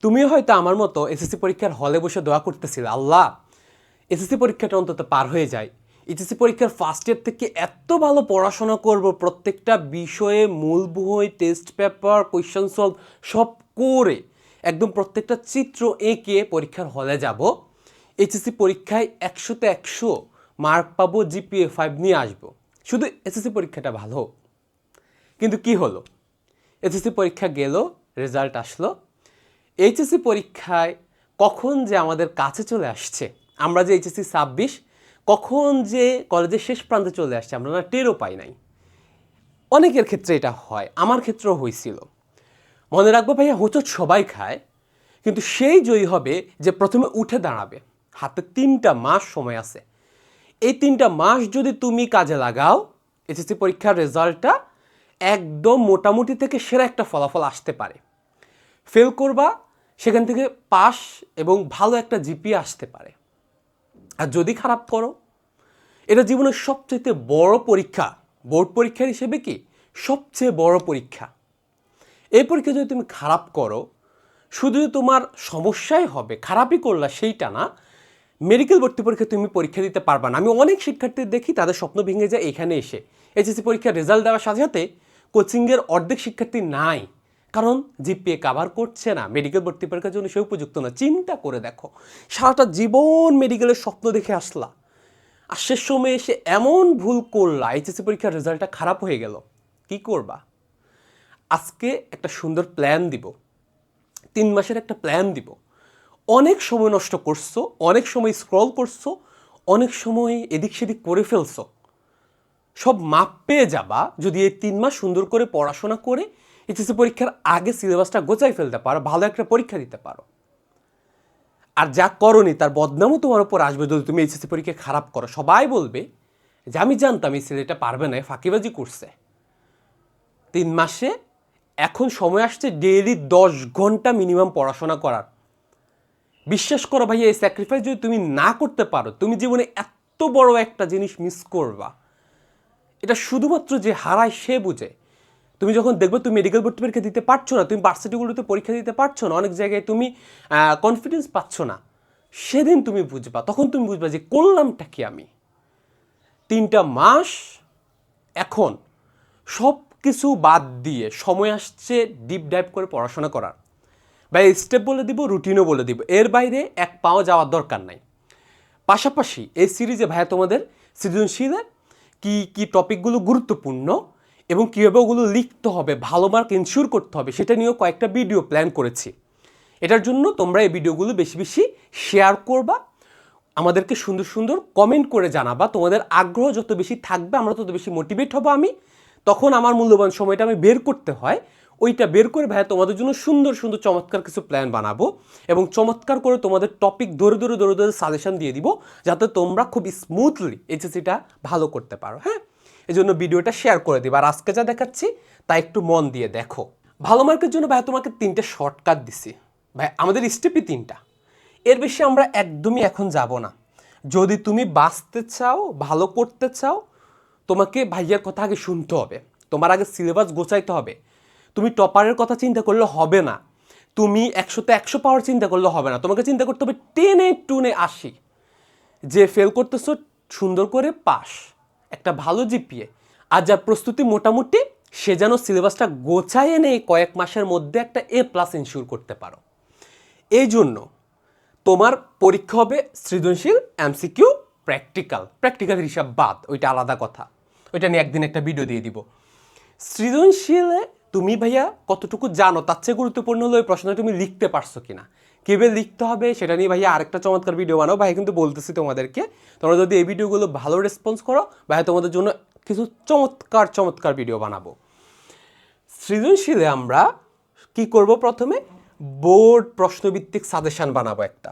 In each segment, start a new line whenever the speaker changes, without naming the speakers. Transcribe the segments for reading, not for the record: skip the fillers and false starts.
তুমিও হয়তো আমার মতো এসএসসি পরীক্ষার হলে বসে দোয়া করতেছিলে, আল্লাহ এসএসসি পরীক্ষাটা অন্তত পার হয়ে যায়। এইচএসসি পরীক্ষার ফার্স্ট ইয়ার থেকে এত ভালো পড়াশোনা করব, প্রত্যেকটা বিষয়ে মূল বই, টেস্ট পেপার, কোয়েশ্চেন সলভ সব করে একদম প্রত্যেকটা চিত্র এঁকে পরীক্ষার হলে যাব। এইচএসসি পরীক্ষায় 100-তে 100 মার্ক পাবো, জিপিএ 5 নিয়ে আসবো, শুধু এসএসসি পরীক্ষাটা ভালো হোক। কিন্তু কি হলো? এসএসসি পরীক্ষা গেল, রেজাল্ট আসলো। এইচএসসি পরীক্ষায় কখন যে আমাদের কাছে চলে আসছে, আমরা যে এইচএসসি 26 কখন যে কলেজের শেষ প্রান্তে চলে আসছে আমরা না টেরও পাই নাই। অনেকের ক্ষেত্রে এটা হয়, আমার ক্ষেত্রেও হয়েছিল। মনে রাখবো ভাইয়া, হোঁচট সবাই খায়, কিন্তু সেই জয়ী হবে যে প্রথমে উঠে দাঁড়াবে। হাতে 3টা মাস সময় আছে। এই 3টা মাস যদি তুমি কাজে লাগাও, এইচএসসি পরীক্ষার রেজাল্টটা একদম মোটামুটি থেকে সেরা একটা ফলাফল আসতে পারে। ফেল করবা, সেখান থেকে পাস এবং ভালো একটা জিপিএ আসতে পারে। আর যদি খারাপ করো, এটা জীবনের সবচেয়ে বড় পরীক্ষা। বোর্ড পরীক্ষার হিসেবে কি সবচেয়ে বড় পরীক্ষা। এই পরীক্ষা যদি তুমি খারাপ করো, শুধু তোমার সমস্যাই হবে, খারাপই করলা সেইটা না, মেডিকেল ভর্তি পরীক্ষা তুমি পরীক্ষা দিতে পারবা না। আমি অনেক শিক্ষার্থী দেখি তাদের স্বপ্ন ভেঙে যায় এখানে এসে। এইচএসসি পরীক্ষার রেজাল্ট দেওয়ার সাথে সাথে কোচিংয়ের অর্ধেক শিক্ষার্থী নাই, কারণ জিপিএ কাভার করছে না, মেডিকেল ভর্তি পরীক্ষার জন্য সে উপযুক্ত না। চিন্তা করে দেখো, সারাটা জীবন মেডিকেলের স্বপ্ন দেখে আসলা, আর শেষ সময় এসে এমন ভুল করলা, এইচএসসি পরীক্ষার রেজাল্টটা খারাপ হয়ে গেল, কি করবা? আজকে একটা সুন্দর প্ল্যান দিব, 3 মাসের একটা প্ল্যান দিব। অনেক সময় নষ্ট করছো, অনেক সময় স্ক্রল করছো, অনেক সময় এদিক সেদিক করে ফেলছো, সব মাপ পেয়ে যাবা যদি এই 3 মাস সুন্দর করে পড়াশোনা করে এইচএসসি পরীক্ষার আগে সিলেবাসটা গোছাই ফেলতে পারো, ভালো একটা পরীক্ষা দিতে পারো। আর যা করনি তার বদনামও তোমার উপর আসবে যদি তুমি এইচএসসি পরীক্ষা খারাপ করো। সবাই বলবে যে আমি জানতাম এই ছেলেটা পারবে না, ফাঁকিবাজি করছে। 3 মাসে এখন সময় আসছে ডেইলি 10 ঘন্টা মিনিমাম পড়াশোনা করার। বিশ্বাস করো ভাইয়া, এই স্যাক্রিফাইস যদি তুমি না করতে পারো, তুমি জীবনে এত বড় একটা জিনিস মিস করবা। এটা শুধুমাত্র যে হারায় সে বুঝে। তুমি যখন দেখবে তুমি মেডিকেল ভর্তি পরীক্ষা দিতে পারছো না, তুমি ভার্সিটিগুলোতে পরীক্ষা দিতে পারছো না, অনেক জায়গায় তুমি কনফিডেন্স পাচ্ছ না, সেদিন তুমি বুঝবা, তখন তুমি বুঝবা যে করলামটা কি আমি। 3টা মাস এখন সব কিছু বাদ দিয়ে সময় আসছে ডিপ ডাইভ করে পড়াশোনা করার। ভাই স্টেপ বলে দিব, রুটিনও বলে দিব, এর বাইরে এক পাও যাওয়ার দরকার নাই। পাশাপাশি এই সিরিজে ভাইয়া তোমাদের সৃজনশীলের কি কি টপিকগুলো গুরুত্বপূর্ণ এবং কীভাবে ওগুলো লিখতে হবে, ভালো মার্ক এনশিওর করতে হবে, সেটা নিয়েও কয়েকটা ভিডিও প্ল্যান করেছি। এটার জন্য তোমরা এই ভিডিওগুলো বেশি বেশি শেয়ার করবা, আমাদেরকে সুন্দর সুন্দর কমেন্ট করে জানাবা। তোমাদের আগ্রহ যত বেশি থাকবে আমরা তত বেশি মোটিভেট হব। আমি তখন আমার মূল্যবান সময়টা আমি বের করতে হয়, ওইটা বের করে ভাইয়া তোমাদের জন্য সুন্দর সুন্দর চমৎকার কিছু প্ল্যান বানাবো এবং চমৎকার করে তোমাদের টপিক ধরে ধরে ধরে ধরে সাজেশন দিয়ে দিব, যাতে তোমরা খুব স্মুথলি এইচএসসিটা ভালো করতে পারো। হ্যাঁ, এই জন্য ভিডিওটা শেয়ার করে দিবা। আর আজকে যা দেখাচ্ছি তা একটু মন দিয়ে দেখো। ভালো মার্কের জন্য ভাইয়া তোমাকে 3টে শর্টকাট দিছি। ভাই আমাদের স্টেপই 3টা, এর বেশি আমরা একদমই এখন যাব না। যদি তুমি বাঁচতে চাও, ভালো করতে চাও, তোমাকে ভাইয়ার কথা আগে শুনতে হবে, তোমার আগে সিলেবাস গোছাইতে হবে। তুমি টপারের কথা চিন্তা করলে হবে না, তুমি 100-তে 100 পাওয়ার চিন্তা করলে হবে না, তোমাকে চিন্তা করতে হবে 10-এ 80। যে ফেল করতেছো সুন্দর করে পাস, একটা ভালো জিপিএ। আর যার প্রস্তুতি মোটামুটি, সে যেন সিলেবাসটা গোছায় এনে কয়েক মাসের মধ্যে একটা A+ ইনশিওর করতে পারো। এই জন্য তোমার পরীক্ষা হবে সৃজনশীল, এমসিকিউ, প্র্যাকটিক্যালের হিসাব বাদ, ওইটা আলাদা কথা, ওইটা নিয়ে একদিন একটা ভিডিও দিয়ে দিব। সৃজনশীলে তুমি ভাইয়া কতটুকু জানো তার চেয়ে গুরুত্বপূর্ণ হলো ওই প্রশ্নটা তুমি লিখতে পারছো কিনা। কীভাবে লিখতে হবে সেটা নিয়ে ভাইয়া আরেকটা চমৎকার ভিডিও বানাও। ভাই কিন্তু বলতেছি তোমাদেরকে, তোমরা যদি এই ভিডিওগুলো ভালো রেসপন্স করো, ভাইয়া তোমাদের জন্য কিছু চমৎকার চমৎকার ভিডিও বানাবো। সৃজনশীলে আমরা কি করব? প্রথমে বোর্ড প্রশ্নভিত্তিক সাজেশন বানাবো একটা।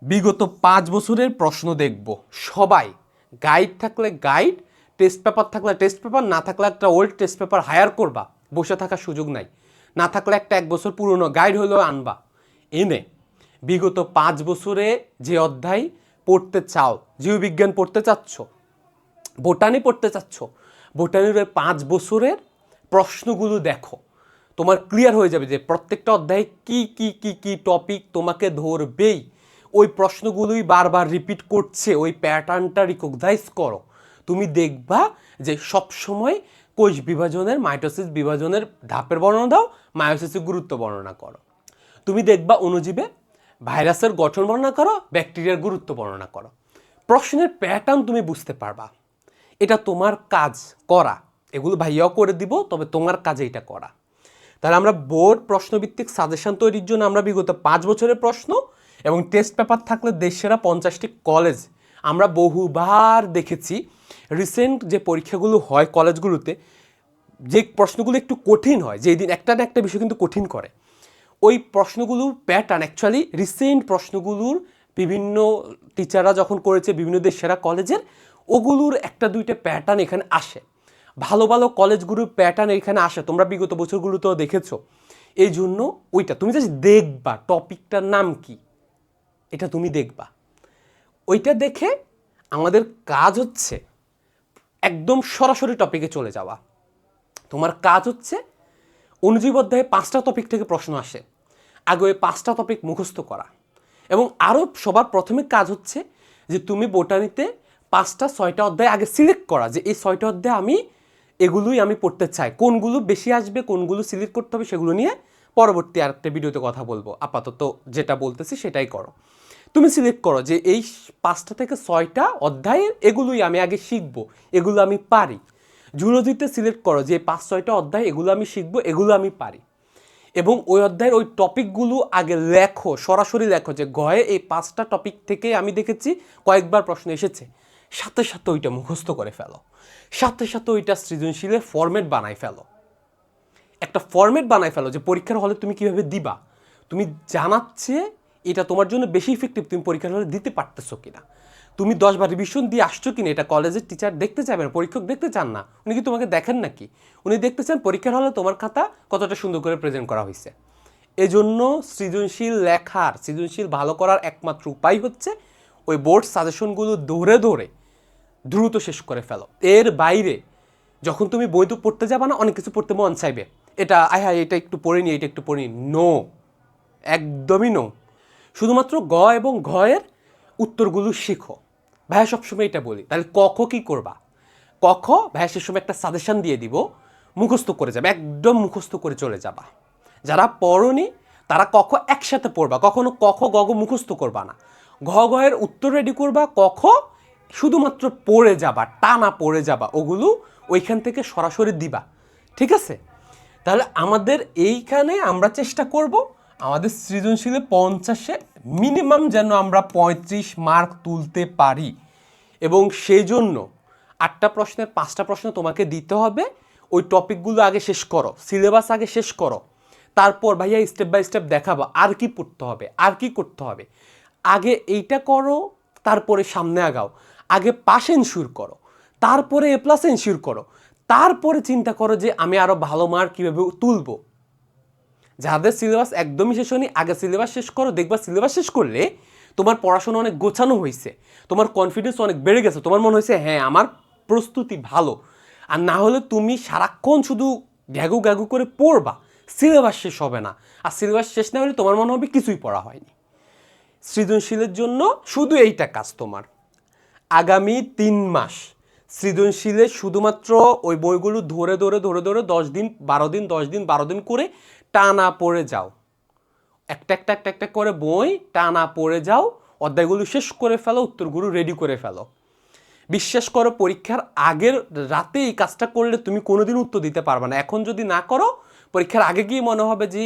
বিগত 5 বছরের প্রশ্ন দেখব সবাই, গাইড থাকলে গাইড, টেস্ট পেপার থাকলে টেস্ট পেপার, না থাকলে একটা ওল্ড টেস্ট পেপার হায়ার করবা, বসে থাকার সুযোগ নাই। না থাকলে একটা 1 বছর পুরনো গাইড হলেও আনবা, এনে বিগত 5 বছরে যে অধ্যায় পড়তে চাও, জীববিজ্ঞান পড়তে চাচ্ছ, বোটানি পড়তে চাচ্ছ, বোটানির ওই 5 বছরের প্রশ্নগুলো দেখো। তোমার ক্লিয়ার হয়ে যাবে যে প্রত্যেকটা অধ্যায়ে কি কি কি কি টপিক তোমাকে ধরবেই, ওই প্রশ্নগুলোই বারবার রিপিট করছে, ওই প্যাটার্নটা রিকগনাইজ করো। তুমি দেখবা যে সবসময় কোষ বিভাজনের, মাইটোসিস বিভাজনের ধাপের বর্ণনা দাও, মায়োসিসের গুরুত্ব বর্ণনা করো। তুমি দেখবা অণুজীবে ভাইরাসের গঠন বর্ণনা করো, ব্যাকটেরিয়ার গুরুত্ব বর্ণনা করো। প্রশ্নের প্যাটার্ন তুমি বুঝতে পারবা। এটা তোমার কাজ করা, এগুলো ভাইয়াও করে দিব, তবে তোমার কাজে এটা করা। তাহলে আমরা বোর্ড প্রশ্নভিত্তিক সাজেশন তৈরির জন্য আমরা বিগত 5 বছরের প্রশ্ন এবং টেস্ট পেপার থাকলে দেশসেরা 50টি কলেজ আমরা বহুবার দেখেছি। রিসেন্ট যে পরীক্ষাগুলো হয় কলেজগুলোতে, যে প্রশ্নগুলো একটু কঠিন হয়, যেই দিন একটা না একটা বিষয় কিন্তু কঠিন করে, ওই প্রশ্নগুলোর প্যাটার্ন অ্যাকচুয়ালি রিসেন্ট প্রশ্নগুলোর বিভিন্ন টিচাররা যখন করেছে বিভিন্ন দেশসেরা কলেজের, ওগুলোর একটা দুইটা প্যাটার্ন এখানে আসে। ভালো ভালো কলেজগুলোর প্যাটার্ন এখানে আসে, তোমরা বিগত বছরগুলোতেও দেখেছো। এই জন্য ওইটা তুমি জাস্ট দেখবা টপিকটার নাম কি, এটা তুমি দেখবা। ওইটা দেখে আমাদের কাজ হচ্ছে একদম সরাসরি টপিকে চলে যাওয়া। তোমার কাজ হচ্ছে অনুজীব অধ্যায়ে 5টা টপিক থেকে প্রশ্ন আসে, আগে ওই 5টা টপিক মুখস্থ করা। এবং আরও সবার প্রথমে কাজ হচ্ছে যে তুমি বোটানিতে 5টা 6টা অধ্যায় আগে সিলেক্ট করা, যে এই 6টা অধ্যায় এগুলোই আমি পড়তে চাই। কোনগুলো বেশি আসবে, কোনগুলো সিলেক্ট করতে হবে, সেগুলো নিয়ে পরবর্তী আরেকটা ভিডিওতে কথা বলবো। আপাতত যেটা বলতেছি সেটাই করো। তুমি সিলেক্ট করো যে এই 5টা থেকে 6টা অধ্যায়ের এগুলোই আমি আগে শিখবো, এগুলো আমি পারি। জুলজিতে সিলেক্ট করো যে 5-6টা অধ্যায় এগুলো আমি শিখবো, এগুলো আমি পারি। এবং ওই অধ্যায়ের ওই টপিকগুলো আগে লেখো, সরাসরি লেখো যে গয়ে এই 5টা টপিক থেকে আমি দেখেছি কয়েকবার প্রশ্ন এসেছে। সাথে সাথে ওইটা মুখস্থ করে ফেলো, সাথে সাথে ওইটা সৃজনশীলের ফরম্যাট বানাই ফেলো। একটা ফরম্যাট বানাই ফেলো যে পরীক্ষার হলে তুমি কীভাবে দিবা, তুমি জানাচ্ছে এটা তোমার জন্য বেশি ইফেক্টিভ তুমি পরীক্ষার হলে দিতে পারতেছো কিনা, তুমি 10 বার রিভিশন দিয়ে আসছো কিনা, এটা কলেজের টিচার দেখতে চাইবেন, পরীক্ষক দেখতে চান না। উনি কি তোমাকে দেখেন নাকি? উনি দেখতে চান পরীক্ষার হলে তোমার খাতা কতটা সুন্দর করে প্রেজেন্ট করা হয়েছে। এজন্য সৃজনশীল লেখার, সৃজনশীল ভালো করার একমাত্র উপায় হচ্ছে ওই বোর্ড সাজেশনগুলো ধরে ধরে দ্রুত শেষ করে ফেলো। এর বাইরে যখন তুমি বই তো পড়তে যাবা না, অনেক কিছু পড়তে মন চাইবে, এটা হ্যাঁ এটা একটু পড়ে নি, এটা একটু পড়ে নি। নো, একদমই নো। শুধুমাত্র গ এবং ঘয়ের উত্তরগুলো শিখো। ভাইয়া সবসময় এটা বলি। তাহলে কখ কি করবা? কখ ভাইয়া সে সময় একটা সাজেশন দিয়ে দিব, মুখস্থ করে যাবে, একদম মুখস্থ করে চলে যাবা। যারা পড়নি তারা কখ একসাথে পড়বা, কখনো কখ গগ মুখস্থ করবা না। ঘ গয়ের উত্তর রেডি করবা, কখ শুধুমাত্র পড়ে যাবা, টানা পড়ে যাবা, ওগুলো ওইখান থেকে সরাসরি দিবা। ঠিক আছে? তাহলে আমাদের এইখানে আমরা চেষ্টা করব আমাদের সৃজনশীলে 50-এ মিনিমাম যেন আমরা 35 মার্ক তুলতে পারি। এবং সেই জন্য 8টা প্রশ্নের 5টা প্রশ্ন তোমাকে দিতে হবে। ওই টপিকগুলো আগে শেষ করো, সিলেবাস আগে শেষ করো, তারপর ভাইয়া স্টেপ বাই স্টেপ দেখাবো আর কি পড়তে হবে, আর কি করতে হবে। আগে এইটা করো, তারপরে সামনে আগাও। আগে পাস এনশিওর করো, তারপরে A+ এনশিওর করো, তারপরে চিন্তা করো যে আমি আরও ভালো মার্ক কীভাবে তুলবো। যাদের সিলেবাস একদমই শেষ হয়নি, আগে সিলেবাস শেষ করো। দেখবা সিলেবাস শেষ করলে তোমার পড়াশোনা অনেক গোছানো হয়েছে, তোমার কনফিডেন্স অনেক বেড়ে গেছে, তোমার মনে হয়েছে হ্যাঁ আমার প্রস্তুতি ভালো। আর না হলে তুমি সারাক্ষণ শুধু গ্যাগু গ্যাগু করে পড়বা, সিলেবাস শেষ হবে না। আর সিলেবাস শেষ না হলে তোমার মনে হবে কিছুই পড়া হয়নি। সৃজনশীলের জন্য শুধু এইটা কাজ তোমার। আগামী 3 মাস সৃজনশীলে শুধুমাত্র ওই বইগুলো ধরে ধরে ধরে ধরে 10 দিন 12 দিন 10 দিন 12 দিন করে টানা পড়ে যাও। একটা একটা একটা একটা করে বই টানা পড়ে যাও, অধ্যায়গুলো শেষ করে ফেলো, উত্তরগুলো রেডি করে ফেলো। বিশ্বাস করো পরীক্ষার আগের রাতে এই কাজটা করলে তুমি কোনোদিন উত্তর দিতে পারবে না। এখন যদি না করো, পরীক্ষার আগে গিয়ে মনে হবে যে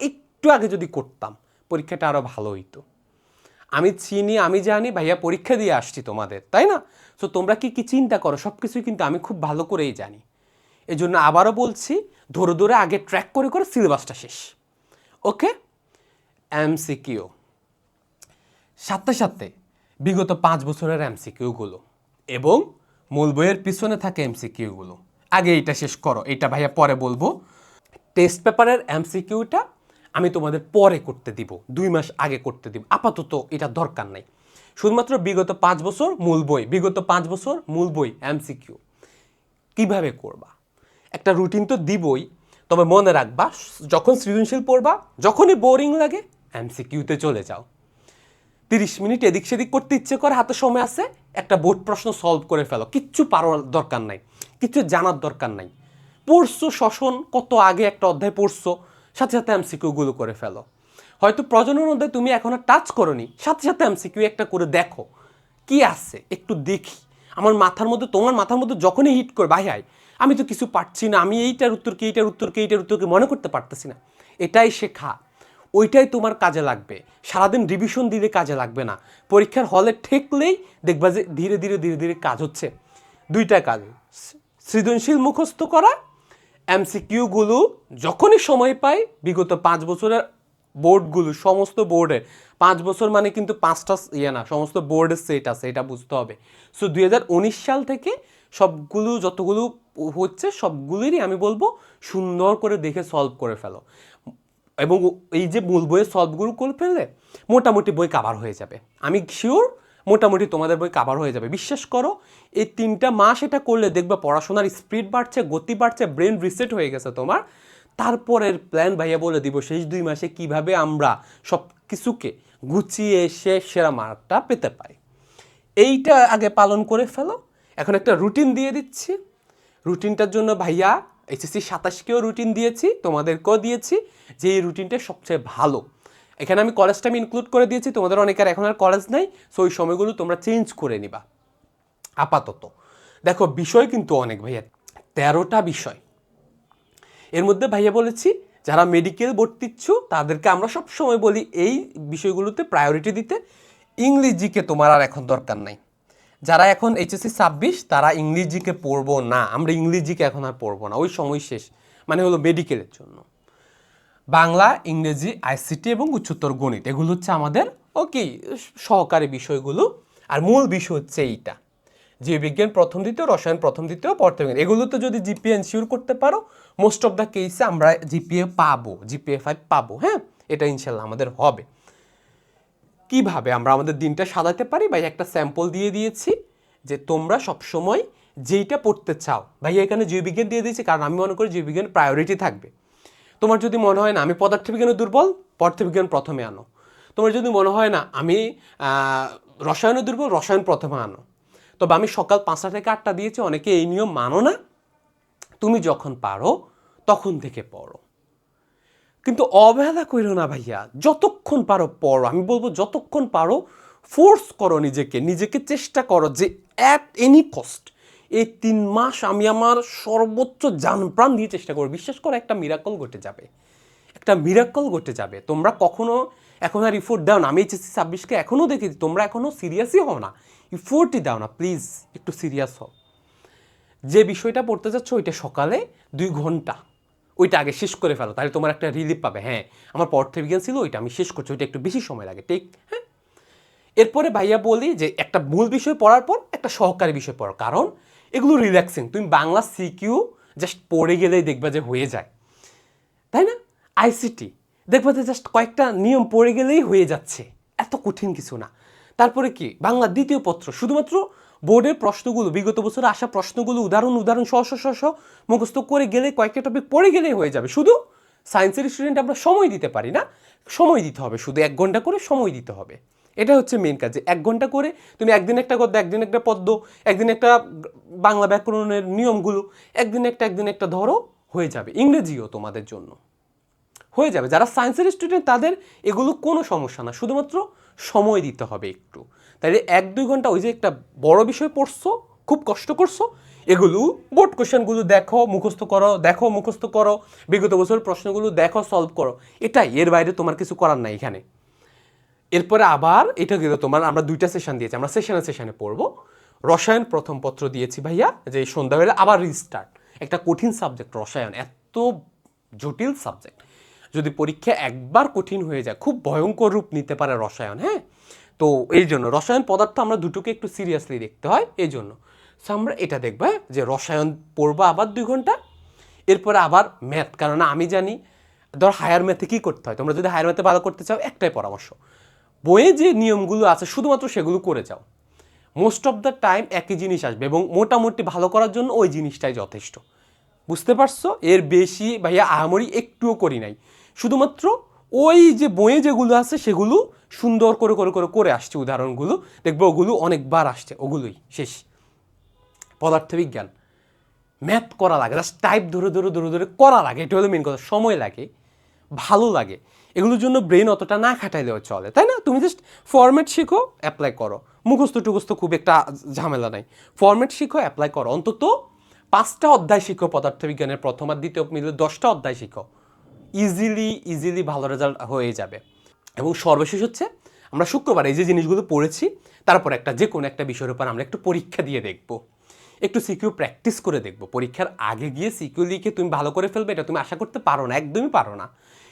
একটু আগে যদি করতাম পরীক্ষাটা আরও ভালো হইতো। আমি চিনি, আমি জানি, ভাইয়া পরীক্ষা দিয়ে আসছি তোমাদের, তাই না? সো তোমরা কি কি চিন্তা করো সব কিছুই কিন্তু আমি খুব ভালো করেই জানি। এই জন্য আবারও বলছি, ধরে ধরে আগে ট্র্যাক করে করে সিলেবাসটা শেষ। ওকে? MCQ সাথে সাথে বিগত 5 বছরের MCQগুলো এবং মূল বইয়ের পিছনে থাকে MCQগুলো আগে এইটা শেষ করো। এটা ভাইয়া পরে বলবো। টেস্ট পেপারের MCQটা আমি তোমাদের পরে করতে দিব, 2 মাস আগে করতে দিব। আপাতত এটা দরকার নাই। শুধুমাত্র বিগত 5 বছর মূল বই, বিগত 5 বছর মূল বই MCQ কীভাবে করবা, একটা রুটিন তো দিবই। তবে মনে রাখবা, যখন সৃজনশীল পড়বা, যখনই বোরিং লাগে এমসিকিউতে চলে যাও। 30 মিনিট এদিক সেদিক করতে ইচ্ছে করে, হাতে সময় আছে, একটা বোর্ড প্রশ্ন সলভ করে ফেলো। কিচ্ছু পারার দরকার নাই, কিচ্ছু জানার দরকার নাই। পড়ছো শ্বসন, কত আগে একটা অধ্যায় পড়ছো, সাথে সাথে এমসিকিউগুলো করে ফেলো। হয়তো প্রজনন অধ্যায় তুমি এখন আর টাচ করোনি, সাথে সাথে এমসিকিউ একটা করে দেখো কি আছে, একটু দেখি। আমার মাথার মধ্যে, তোমার মাথার মধ্যে যখনই হিট করে ভাই হাই আমি তো কিছু পারছি না, আমি এইটার উত্তরকে এইটার উত্তরকে এইটার উত্তরকে মনে করতে পারতেছি না, এটাই শেখা, ওইটাই তোমার কাজে লাগবে। সারাদিন রিভিশন দিলে কাজে লাগবে না। পরীক্ষার হলে ঠেকলেই দেখবা যে ধীরে ধীরে ধীরে ধীরে কাজ হচ্ছে। দুইটা কাজ, সৃজনশীল মুখস্থ করা, এমসিকিউগুলো যখনই সময় পাই, বিগত 5 বছরের বোর্ডগুলো, সমস্ত বোর্ডে 5 বছর মানে কিন্তু 5টা না, সমস্ত বোর্ডের সেট আছে, এটা বুঝতে হবে। সো 2019 সাল থেকে সবগুলো যতগুলো হচ্ছে সবগুলোরই আমি বলবো সুন্দর করে দেখে সলভ করে ফেলো। এবং এই যে মূল বইয়ের সলভগুলো করে ফেললে মোটামুটি বই কাভার হয়ে যাবে। আমি শিওর মোটামুটি তোমাদের বই কাভার হয়ে যাবে, বিশ্বাস করো। এই 3টা মাস এটা করলে দেখবে পড়াশোনার স্পিড বাড়ছে, গতি বাড়ছে, ব্রেন রিসেট হয়ে গেছে তোমার। তারপরের প্ল্যান ভাইয়া বলে দিব শেষ 2 মাসে কিভাবে আমরা সব কিছুকে গুছিয়ে সেরা মার্কটা পেতে পারি। এইটা আগে পালন করে ফেলো। এখন একটা রুটিন দিয়ে দিচ্ছি। রুটিনটার জন্য ভাইয়া এইচএসসি 27কেও রুটিন দিয়েছি, তোমাদেরকেও দিয়েছি, যে এই রুটিনটা সবচেয়ে ভালো। এখানে আমি কলেজটা আমি ইনক্লুড করে দিয়েছি, তোমাদের অনেকের এখন আর কলেজ নাই, সো ওই সময়গুলো তোমরা চেঞ্জ করে নিবা আপাতত। দেখো বিষয় কিন্তু অনেক ভাইয়া, 13টা বিষয়। এর মধ্যে ভাইয়া বলেছি যারা মেডিকেল ভর্তি ইচ্ছু তাদেরকে আমরা সব সময় বলি এই বিষয়গুলোতে প্রায়োরিটি দিতে। ইংলিশ জিকে তোমার আর এখন দরকার নাই। যারা এখন এইচএসসি 26 তারা ইংলিশ জিকে পড়বো না, আমরা ইংলিশ জিকে এখন আর পড়বো না, ওই সময় শেষ, মানে হলো মেডিকেলের জন্য। বাংলা, ইংরেজি, আইসিটি এবং উচ্চতর গণিত, এগুলো হচ্ছে আমাদের ওকে সহকারী বিষয়গুলো। আর মূল বিষয় হচ্ছে এইটা, জীববিজ্ঞান প্রথম দ্বিতীয়, রসায়ন প্রথম দ্বিতীয়, পদার্থবিজ্ঞান, এগুলোতে যদি জিপিএ এনশিওর করতে পারো মোস্ট অফ দ্য কেসে আমরা জিপিএ পাবো, জিপিএ 5 পাবো। হ্যাঁ, এটা ইনশাল্লাহ আমাদের হবে। কিভাবে আমরা আমাদের দিনটা সাজাতে পারি ভাই, একটা স্যাম্পল দিয়ে দিয়েছি যে তোমরা সবসময় যেইটা পড়তে চাও। ভাই এখানে জীববিজ্ঞান দিয়ে দিয়েছি কারণ আমি মনে করি জীববিজ্ঞান প্রায়োরিটি থাকবে। তোমার যদি মনে হয় না আমি পদার্থবিজ্ঞানে দুর্বল, পদার্থবিজ্ঞান প্রথমে আনো। তোমার যদি মনে হয় না আমি রসায়নে দুর্বল, রসায়ন প্রথমে আনো। তবে আমি সকাল 5টা থেকে 8টা দিয়েছি, অনেকে এই নিয়ম মানো না। তুমি যখন পারো তখন থেকে পড়ো, কিন্তু অবহেলা করো না ভাইয়া, যতক্ষণ পারো পড়ো। আমি বলবো যতক্ষণ পারো ফোর্স করো নিজেকে, নিজেকে চেষ্টা করো যে অ্যাট এনি কস্ট এই 3 মাস আমি আমার সর্বোচ্চ জানপ্রাণ দিয়ে চেষ্টা করো। বিশ্বাস করো একটা মিরাকল ঘটে যাবে, একটা মিরাকল ঘটে যাবে। তোমরা কখনো এখন আর ইফোর্ট দাও না, আমি এইচএসসি 26কে এখনও দেখেছি তোমরা এখনও সিরিয়াসই হও না, ইফোর্টই দাও না। প্লিজ একটু সিরিয়াস হও। যে বিষয়টা পড়তে যাচ্ছ ওইটা সকালে 2 ঘন্টা ওইটা আগে শেষ করে ফেলো, তাহলে তোমার একটা রিলিফ পাবে। হ্যাঁ আমার পদার্থবিজ্ঞান ছিল, ওইটা আমি শেষ করছি, ওইটা একটু বেশি সময় লাগে, ঠিক। হ্যাঁ, এরপরে ভাইয়া বলি যে একটা মূল বিষয় পড়ার পর একটা সহকারী বিষয় পড়ো, কারণ এগুলো রিল্যাক্সিং। তুমি বাংলা সিকিউ জাস্ট পড়ে গেলেই দেখবা যে হয়ে যায়, তাই না? আইসিটি দেখবা যে জাস্ট কয়েকটা নিয়ম পড়ে গেলেই হয়ে যাচ্ছে, এত কঠিন কিছু না। তারপরে কি বাংলা দ্বিতীয় পত্র, শুধুমাত্র বোর্ডের প্রশ্নগুলো, বিগত বছরে আসা প্রশ্নগুলো উদাহরণ উদাহরণ সহ মুখস্থ করে গেলে, কয়েকটা টপিক পড়ে গেলেই হয়ে যাবে। শুধু সায়েন্সের স্টুডেন্ট আমরা সময় দিতে পারি না, সময় দিতে হবে, শুধু 1 ঘন্টা করে সময় দিতে হবে। এটা হচ্ছে মেন কাজ, যে 1 ঘন্টা করে তুমি একদিন একটা গদ্য, একদিন একটা পদ্য, একদিন একটা বাংলা ব্যাকরণের নিয়মগুলো, একদিন একটা ধরো, হয়ে যাবে। ইংরেজিও তোমাদের জন্য হয়ে যাবে। যারা সায়েন্সের স্টুডেন্ট তাদের এগুলো কোনো সমস্যা না, শুধুমাত্র সময় দিতে হবে একটু। তাই 1-2 ঘন্টা ওই যে একটা বড় বিষয় পড়ছো, খুব কষ্ট করছো, এগুলো বোর্ড কোশ্চেনগুলো দেখো, মুখস্থ করো, বিগত বছরের প্রশ্নগুলো দেখো, সলভ করো, এটাই, এর বাইরে তোমার কিছু করার নাই এখানে। এরপরে আবার এটা গেল তোমার, আমরা 2টা সেশন দিয়েছি, আমরা সেশনে পড়বো। রসায়ন প্রথম পত্র দিয়েছি ভাইয়া, যে সন্ধ্যাবেলা আবার রিস্টার্ট। একটা কঠিন সাবজেক্ট রসায়ন, এত জটিল সাবজেক্ট, যদি পরীক্ষা একবার কঠিন হয়ে যায় খুব ভয়ঙ্কর রূপ নিতে পারে রসায়ন। হ্যাঁ, তো এই জন্য রসায়ন পদার্থ আমরা দুটোকে একটু সিরিয়াসলি দেখতে হয়, এই জন্য আমরা এটা দেখবো যে রসায়ন পড়বো আবার 2 ঘন্টা। এরপরে আবার ম্যাথ, কারণ আমি জানি ধর হায়ার ম্যাথে কী করতে হয়। তোমরা যদি হায়ার ম্যাথে ভালো করতে চাও একটাই পরামর্শ, বইয়ে যে নিয়মগুলো আছে শুধুমাত্র সেগুলো করে যাও। মোস্ট অফ দ্য টাইম একই জিনিস আসবে এবং মোটামুটি ভালো করার জন্য ওই জিনিসটাই যথেষ্ট। বুঝতে পারছো? এর বেশি ভাইয়া আহামরি একটুও করি নাই, শুধুমাত্র ওই যে বইয়ে যেগুলো আছে সেগুলো সুন্দর করে করে করে করে আসছে, উদাহরণগুলো দেখবো ওগুলো অনেকবার আসছে, ওগুলোই শেষ। পদার্থবিজ্ঞান ম্যাথ করা লাগে, জাস্ট টাইপ ধরে ধরে ধরে ধরে করা লাগে, এটা হলো মেন কথা। সময় লাগে, ভালো লাগে, এগুলোর জন্য ব্রেন অতটা না খাটাইলেও চলে, তাই না? তুমি জাস্ট ফরম্যাট শিখো, অ্যাপ্লাই করো, মুখস্থ টুখস্থ খুব একটা ঝামেলা নাই, ফরম্যাট শিখো, অ্যাপ্লাই করো, অন্তত 5টা অধ্যায় শিখো পদার্থবিজ্ঞানের, প্রথম আর দ্বিতীয় মিলে 10টা অধ্যায় শিখো, ইজিলি ভালো রেজাল্ট হয়ে যাবে। এবং সর্বশেষ হচ্ছে, আমরা শুক্রবার এই যে জিনিসগুলো পড়েছি, তারপর একটা যে কোনো একটা বিষয়ের উপর আমরা একটু পরীক্ষা দিয়ে দেখবো, একটু সিকিউ প্র্যাকটিস করে দেখবো। পরীক্ষার আগে গিয়ে সিকিউ লিখে তুমি ভালো করে ফেলবে এটা তুমি আশা করতে পারো না, একদমই পারো না।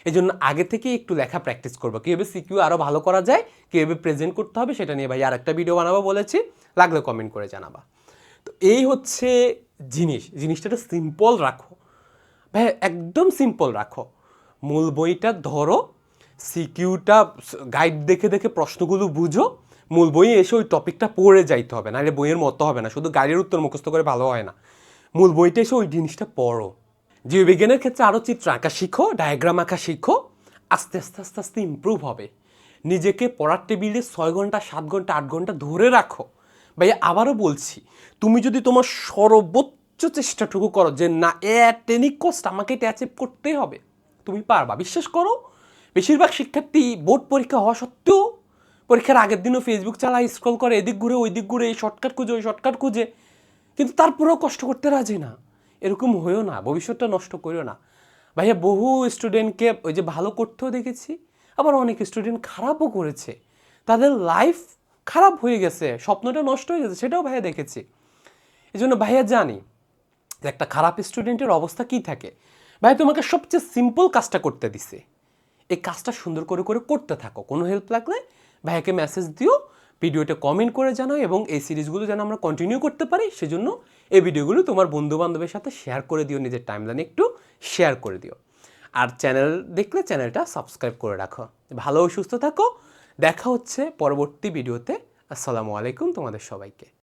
এই জন্য আগে থেকে একটু লেখা প্র্যাকটিস করবো, কীভাবে সিকিউ আরও ভালো করা যায়, কীভাবে প্রেজেন্ট করতে হবে, সেটা নিয়ে ভাই আর একটা ভিডিও বানাবো বলেছি, লাগলে কমেন্ট করে জানাবা। তো এই হচ্ছে জিনিসটা একটু সিম্পল রাখো ভাই, একদম সিম্পল রাখো। মূল বইটা ধরো, সিকিউটা গাইড দেখে দেখে প্রশ্নগুলো বুঝো, মূল বইয়ে এসে ওই টপিকটা পড়ে যাইতে হবে, নাহলে বইয়ের মতো হবে না, শুধু গাইডের উত্তর মুখস্থ করে ভালো হয় না, মূল বইটা এসে ওই জিনিসটা পড়ো। জীববিজ্ঞানের ক্ষেত্রে আরও চিত্র আঁকা শিখো, ডায়াগ্রাম আঁকা শিখো, আস্তে আস্তে আস্তে আস্তে ইমপ্রুভ হবে। নিজেকে পড়ার টেবিলে 6 ঘন্টা 7 ঘন্টা 8 ঘন্টা ধরে রাখো। ভাই আবারও বলছি, তুমি যদি তোমার সর্বোচ্চ চেষ্টাটুকু করো যে না এট এনি কস্ট আমাকে এটা অ্যাচিভ করতেই হবে, তুমি পারবা, বিশ্বাস করো। বেশিরভাগ শিক্ষার্থী বোর্ড পরীক্ষা হওয়া সত্ত্বেও পরীক্ষার আগের দিনও ফেসবুক চালায়, স্ক্রল করে, এদিক ঘুরে ওই দিক ঘুরে, এই শর্টকাট খুঁজে ওই শর্টকাট খুঁজে, কিন্তু তারপরেও কষ্ট করতে রাজি না। এরকম হয়েও না, ভবিষ্যৎটা নষ্ট করিও না ভাইয়া। বহু স্টুডেন্টকে ওই যে ভালো করতেও দেখেছি, আবার অনেক স্টুডেন্ট খারাপও করেছে, তাদের লাইফ খারাপ হয়ে গেছে, স্বপ্নটা নষ্ট হয়ে গেছে, সেটাও ভাইয়া দেখেছি। এই জন্য ভাইয়া জানি যে একটা খারাপ স্টুডেন্টের অবস্থা কী থাকে। ভাইয়া তোমাকে সবচেয়ে সিম্পল কাজটা করতে দিছে, এই কাজটা সুন্দর করে করে করতে থাকো। কোনো হেল্প লাগলে ভাইয়াকে মেসেজ দিও, ভিডিওটা কমেন্ট করে জানাও, এবং এই সিরিজগুলো যেন আমরা কন্টিনিউ করতে পারি সেজন্য এই ভিডিওগুলো তোমার বন্ধু বান্ধবের সাথে শেয়ার করে দিও, নিজের টাইমলাইনে একটু শেয়ার করে দিও। আর চ্যানেল দেখলে চ্যানেলটা সাবস্ক্রাইব করে রাখো। ভালো ও সুস্থ থাকো, দেখা হচ্ছে পরবর্তী ভিডিওতে। আসসালামু আলাইকুম তোমাদের সবাইকে।